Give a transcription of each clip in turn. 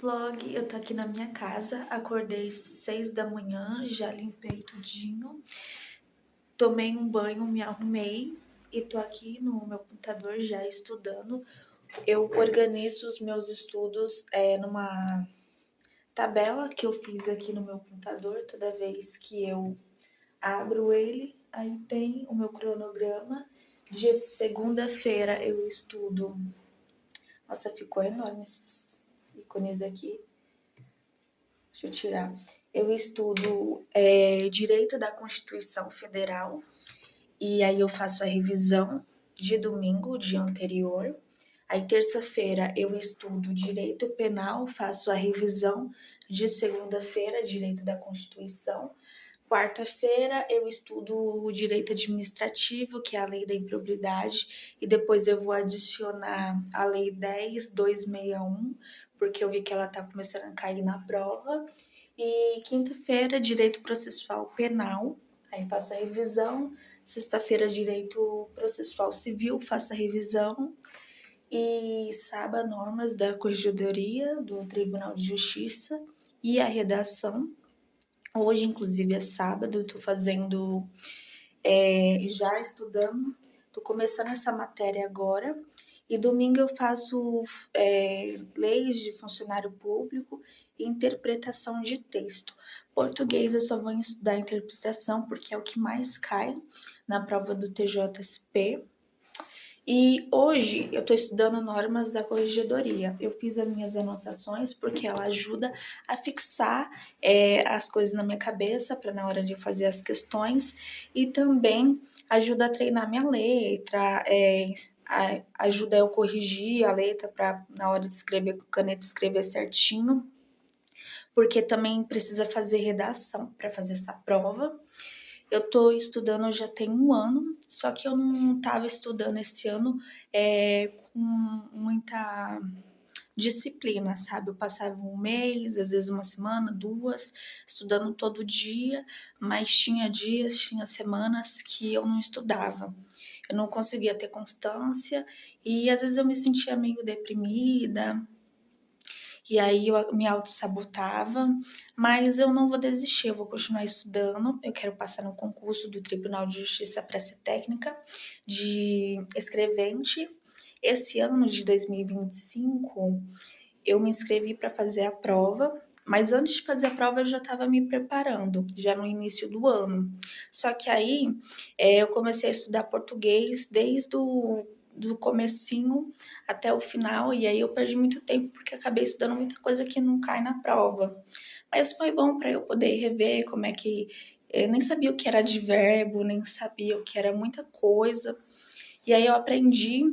vlog, eu tô aqui na minha casa, acordei 6 da manhã, já limpei tudinho, tomei um banho, me arrumei e tô aqui no meu computador já estudando. Eu organizo os meus estudos numa tabela que eu fiz aqui no meu computador. Toda vez que eu abro ele, aí tem o meu cronograma. Dia de segunda-feira eu estudo. Nossa, ficou enorme esses ícones aqui. Deixa eu tirar. Eu estudo Direito da Constituição Federal e aí eu faço a revisão de domingo, o dia anterior. Aí terça-feira eu estudo Direito Penal, faço a revisão de segunda-feira, Direito da Constituição. Quarta-feira eu estudo o Direito Administrativo, que é a Lei da Improbidade, e depois eu vou adicionar a Lei 10.261, porque eu vi que ela está começando a cair na prova. E quinta-feira, Direito Processual Penal, aí faço a revisão. Sexta-feira, Direito Processual Civil, faço a revisão. E sábado, normas da Corregedoria do Tribunal de Justiça e a redação. Hoje, inclusive, é sábado, eu tô fazendo, já estudando, tô começando essa matéria agora. E domingo eu faço leis de funcionário público e interpretação de texto. Português eu só vou estudar interpretação porque é o que mais cai na prova do TJSP. E hoje eu estou estudando normas da corregedoria. Eu fiz as minhas anotações porque ela ajuda a fixar as coisas na minha cabeça para na hora de eu fazer as questões, e também ajuda a treinar minha letra, ajuda eu corrigir a letra para na hora de escrever com caneta escrever certinho, porque também precisa fazer redação para fazer essa prova. Eu tô estudando já tem um ano, só que eu não estava estudando esse ano com muita disciplina, sabe? Eu passava um mês, às vezes uma semana, duas, estudando todo dia, mas tinha dias, tinha semanas que eu não estudava. Eu não conseguia ter constância e às vezes eu me sentia meio deprimida. E aí eu me auto-sabotava, mas eu não vou desistir, eu vou continuar estudando. Eu quero passar no concurso do Tribunal de Justiça para ser técnica de escrevente. Esse ano de 2025, eu me inscrevi para fazer a prova, mas antes de fazer a prova eu já estava me preparando, já no início do ano. Só que aí eu comecei a estudar português desde do comecinho até o final, e aí eu perdi muito tempo porque acabei estudando muita coisa que não cai na prova. Mas foi bom para eu poder rever como é que... Eu nem sabia o que era advérbio, nem sabia o que era muita coisa. E aí eu aprendi,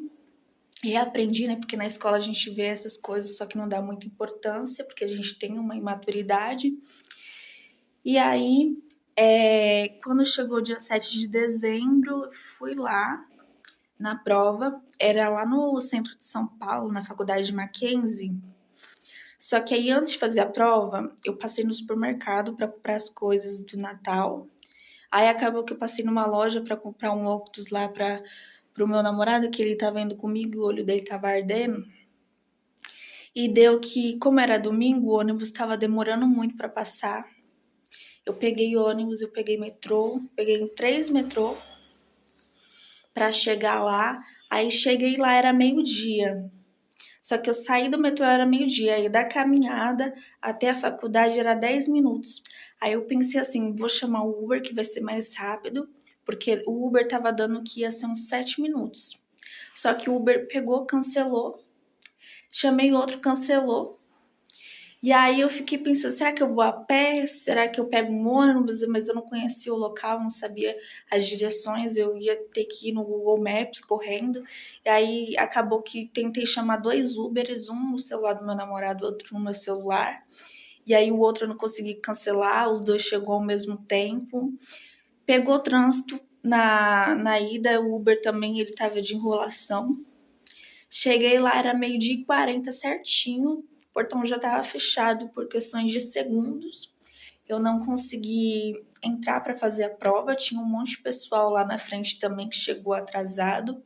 reaprendi, né? Porque na escola a gente vê essas coisas, só que não dá muita importância, porque a gente tem uma imaturidade. E aí, quando chegou o dia 7 de dezembro, eu fui lá na prova, era lá no centro de São Paulo, na faculdade de Mackenzie. Só que aí, antes de fazer a prova, eu passei no supermercado para comprar as coisas do Natal. Aí acabou que eu passei numa loja para comprar um óculos lá para o meu namorado, que ele tava indo comigo e o olho dele tava ardendo. E deu que, como era domingo, o ônibus estava demorando muito para passar. Eu peguei ônibus, eu peguei metrô, peguei 3 metrô para chegar lá. Aí cheguei lá, era meio-dia. Só que eu saí do metrô, era meio-dia. Aí da caminhada até a faculdade era 10 minutos. Aí eu pensei assim, vou chamar o Uber que vai ser mais rápido, porque o Uber tava dando que ia ser uns 7 minutos. Só que o Uber pegou, cancelou. Chamei outro, cancelou. E aí eu fiquei pensando, será que eu vou a pé? Será que eu pego um ônibus? Mas eu não conhecia o local, não sabia as direções, eu ia ter que ir no Google Maps correndo. E aí acabou que tentei chamar 2 Ubers, um no celular do meu namorado, outro no meu celular. E aí o outro eu não consegui cancelar, os dois chegou ao mesmo tempo. Pegou trânsito na ida, o Uber também, ele tava de enrolação. Cheguei lá, era 12h40 certinho, o portão já estava fechado por questões de segundos. Eu não consegui entrar para fazer a prova, tinha um monte de pessoal lá na frente também que chegou atrasado.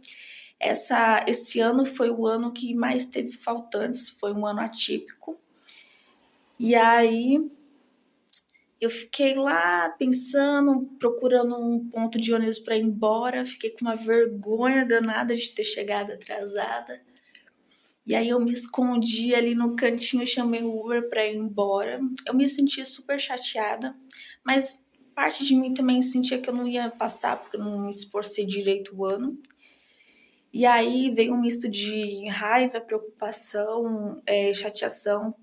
Esse ano foi o ano que mais teve faltantes, foi um ano atípico. E aí eu fiquei lá pensando, procurando um ponto de ônibus para ir embora. Fiquei com uma vergonha danada de ter chegado atrasada. E aí eu me escondi ali no cantinho, chamei o Uber para ir embora. Eu me sentia super chateada, mas parte de mim também sentia que eu não ia passar, porque eu não me esforcei direito o ano. E aí veio um misto de raiva, preocupação, chateação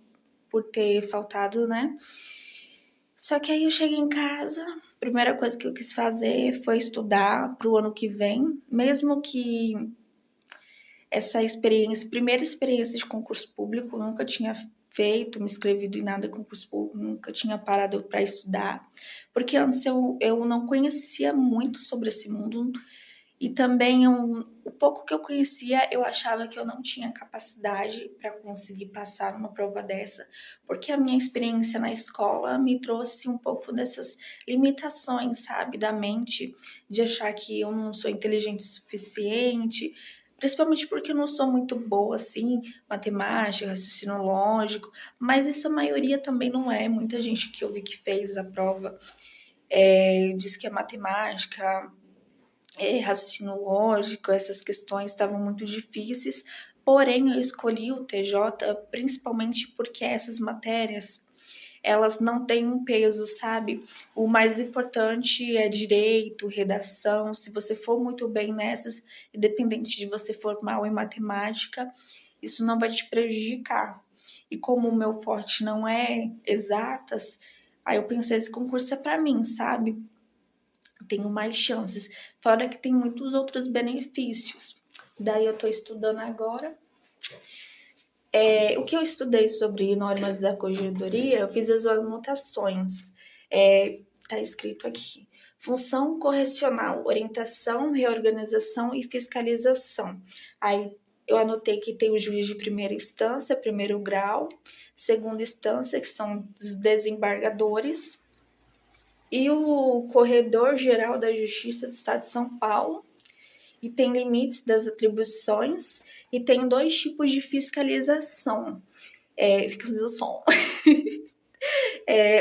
por ter faltado, né? Só que aí eu cheguei em casa, a primeira coisa que eu quis fazer foi estudar para o ano que vem, mesmo que essa experiência, primeira experiência de concurso público, eu nunca tinha feito, me inscrevido em nada de concurso público, nunca tinha parado para estudar, porque antes eu não conhecia muito sobre esse mundo e também o pouco que eu conhecia, eu achava que eu não tinha capacidade para conseguir passar numa prova dessa, porque a minha experiência na escola me trouxe um pouco dessas limitações, sabe, da mente, de achar que eu não sou inteligente o suficiente, principalmente porque eu não sou muito boa, assim, matemática, raciocínio lógico, mas isso a maioria também não é. Muita gente que eu vi que fez a prova diz que a matemática, raciocínio lógico, essas questões estavam muito difíceis, porém eu escolhi o TJ principalmente porque essas matérias elas não têm um peso, sabe? O mais importante é direito, redação. Se você for muito bem nessas, independente de você for mal em matemática, isso não vai te prejudicar. E como o meu forte não é exatas, aí eu pensei, esse concurso é para mim, sabe? Tenho mais chances. Fora que tem muitos outros benefícios. Daí eu tô estudando agora. O que eu estudei sobre normas da corregedoria, eu fiz as anotações. Tá escrito aqui. Função correcional, orientação, reorganização e fiscalização. Aí eu anotei que tem o juiz de primeira instância, primeiro grau, segunda instância, que são os desembargadores, e o Corredor-Geral da Justiça do Estado de São Paulo, e tem limites das atribuições, e tem 2 tipos de fiscalização. Fiscalização.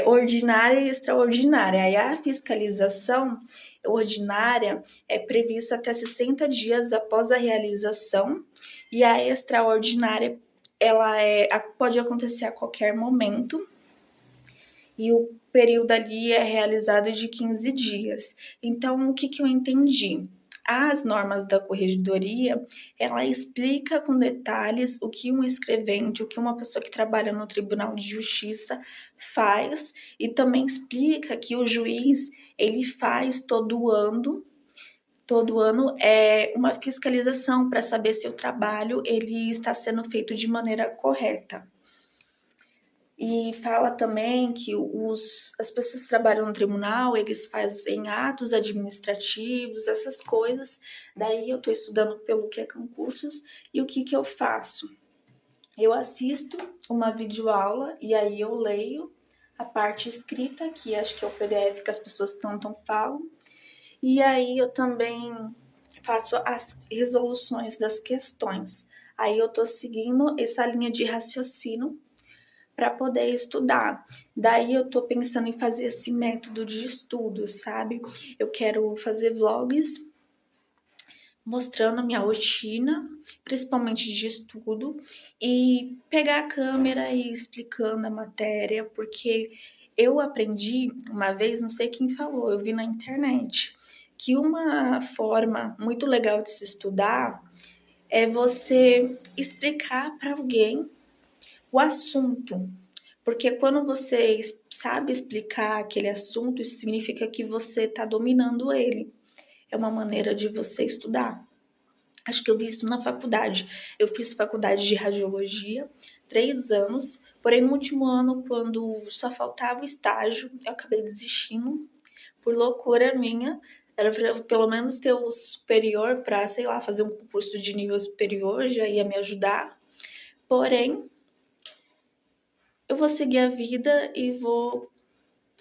Ordinária e extraordinária. Aí a fiscalização ordinária é prevista até 60 dias após a realização, e a extraordinária ela pode acontecer a qualquer momento, e o período ali é realizado de 15 dias. Então, o que eu entendi? As normas da corregedoria, ela explica com detalhes o que um escrevente, o que uma pessoa que trabalha no Tribunal de Justiça faz, e também explica que o juiz, ele faz todo ano é uma fiscalização para saber se o trabalho ele está sendo feito de maneira correta. E fala também que as pessoas que trabalham no tribunal, eles fazem atos administrativos, essas coisas. Daí eu estou estudando pelo que é concursos. E o que eu faço? Eu assisto uma videoaula e aí eu leio a parte escrita, que acho que é o PDF que as pessoas tanto falam. E aí eu também faço as resoluções das questões. Aí eu estou seguindo essa linha de raciocínio para poder estudar. Daí eu tô pensando em fazer esse método de estudo, sabe? Eu quero fazer vlogs mostrando a minha rotina, principalmente de estudo, e pegar a câmera e explicando a matéria, porque eu aprendi uma vez, não sei quem falou, eu vi na internet, que uma forma muito legal de se estudar é você explicar para alguém o assunto, porque quando você sabe explicar aquele assunto, isso significa que você está dominando ele. É uma maneira de você estudar. Acho que eu vi isso na faculdade. Eu fiz faculdade de radiologia, 3 anos, porém no último ano, quando só faltava o estágio, eu acabei desistindo por loucura minha. Era para pelo menos ter o superior para, sei lá, fazer um concurso de nível superior, já ia me ajudar. Porém, eu vou seguir a vida e vou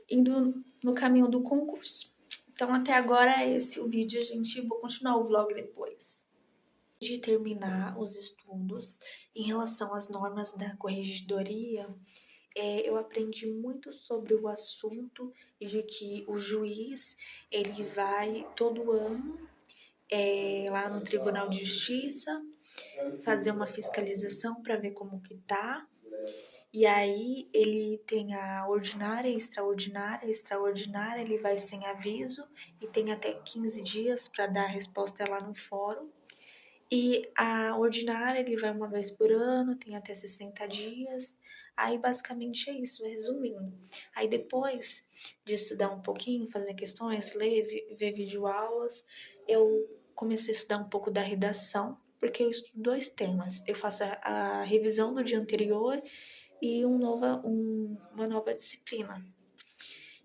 indo no caminho do concurso. Então, até agora é esse o vídeo, gente. Vou continuar o vlog depois. De terminar os estudos em relação às normas da corregedoria, eu aprendi muito sobre o assunto de que o juiz ele vai todo ano lá no Tribunal de Justiça fazer uma fiscalização para ver como que tá. E aí ele tem a ordinária, extraordinária, extraordinária, ele vai sem aviso e tem até 15 dias para dar a resposta lá no fórum. E a ordinária ele vai uma vez por ano, tem até 60 dias. Aí basicamente é isso, resumindo. Aí depois de estudar um pouquinho, fazer questões, ler, ver videoaulas, eu comecei a estudar um pouco da redação, porque eu estudo 2 temas. Eu faço a revisão do dia anterior e uma nova disciplina.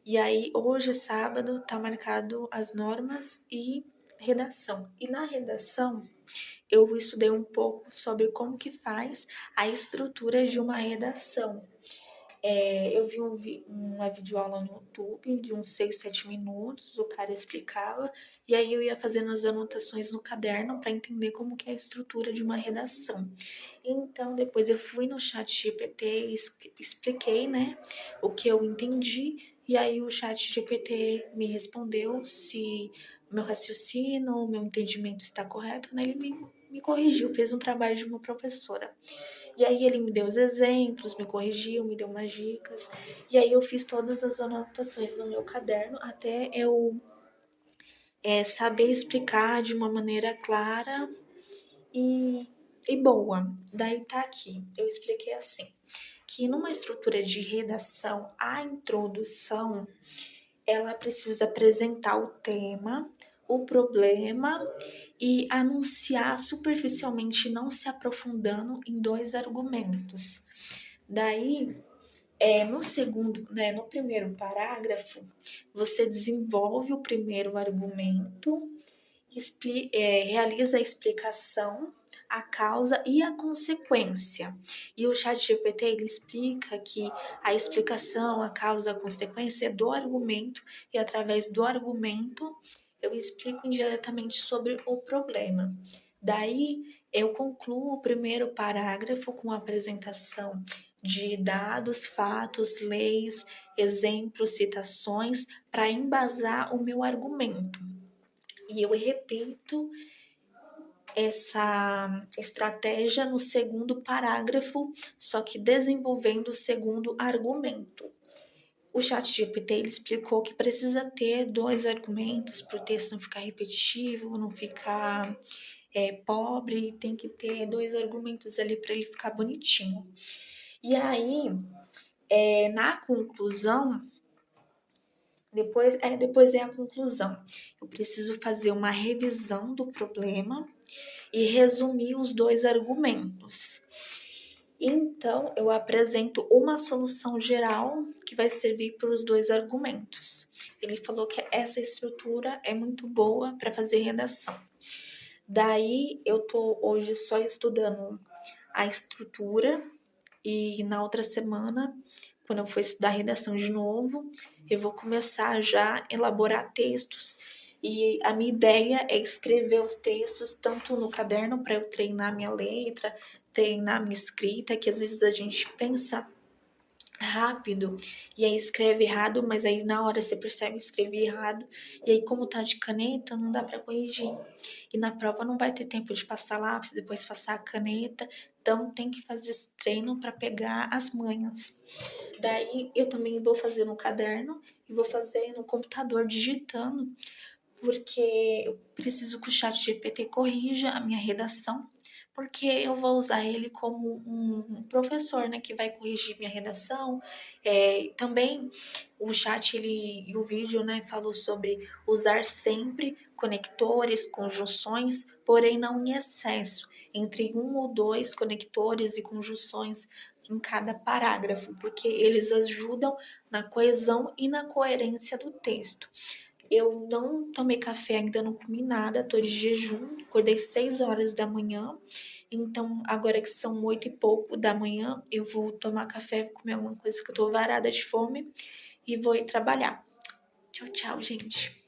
E aí, hoje, sábado, tá marcado as normas e redação. E na redação, eu estudei um pouco sobre como que faz a estrutura de uma redação. Eu vi uma videoaula no YouTube de uns 6, 7 minutos, o cara explicava, e aí eu ia fazendo as anotações no caderno para entender como que é a estrutura de uma redação. Então, depois eu fui no chat GPT e expliquei, né, o que eu entendi, e aí o chat GPT me respondeu se meu raciocínio, meu entendimento está correto, né, ele me corrigiu, fez um trabalho de uma professora. E aí ele me deu os exemplos, me corrigiu, me deu umas dicas. E aí eu fiz todas as anotações no meu caderno até eu saber explicar de uma maneira clara e, e boa. Daí tá aqui. Eu expliquei assim, que numa estrutura de redação, a introdução, ela precisa apresentar o tema, o problema e anunciar superficialmente, não se aprofundando em 2 argumentos. Daí, no segundo, né, no primeiro parágrafo, você desenvolve o primeiro argumento, realiza a explicação, a causa e a consequência. E o ChatGPT ele explica que a explicação, a causa, a consequência é do argumento e através do argumento eu explico indiretamente sobre o problema. Daí eu concluo o primeiro parágrafo com a apresentação de dados, fatos, leis, exemplos, citações para embasar o meu argumento. E eu repito essa estratégia no segundo parágrafo, só que desenvolvendo o segundo argumento. O ChatGPT ele explicou que precisa ter 2 argumentos para o texto não ficar repetitivo, não ficar pobre, tem que ter 2 argumentos ali para ele ficar bonitinho. E aí, na conclusão, depois é a conclusão. Eu preciso fazer uma revisão do problema e resumir os 2 argumentos. Então, eu apresento uma solução geral que vai servir para os 2 argumentos. Ele falou que essa estrutura é muito boa para fazer redação. Daí, eu tô hoje só estudando a estrutura e na outra semana, quando eu for estudar redação de novo, eu vou começar já a elaborar textos. E a minha ideia é escrever os textos tanto no caderno para eu treinar minha letra, treinar minha escrita, que às vezes a gente pensa rápido e aí escreve errado, mas aí na hora você percebe escrever errado e aí como tá de caneta não dá para corrigir e na prova não vai ter tempo de passar lápis, depois passar a caneta, então tem que fazer esse treino para pegar as manhas. Daí eu também vou fazer no caderno e vou fazer no computador digitando, porque eu preciso que o chat GPT corrija a minha redação, porque eu vou usar ele como um professor, né, que vai corrigir minha redação. Também o chat e o vídeo, né, falou sobre usar sempre conectores, conjunções, porém não em excesso, entre 1 ou 2 conectores e conjunções em cada parágrafo, porque eles ajudam na coesão e na coerência do texto. Eu não tomei café, ainda não comi nada, tô de jejum, acordei 6 horas da manhã, então agora que são 8 e pouco da manhã, eu vou tomar café, comer alguma coisa que eu tô varada de fome e vou ir trabalhar. Tchau, tchau, gente.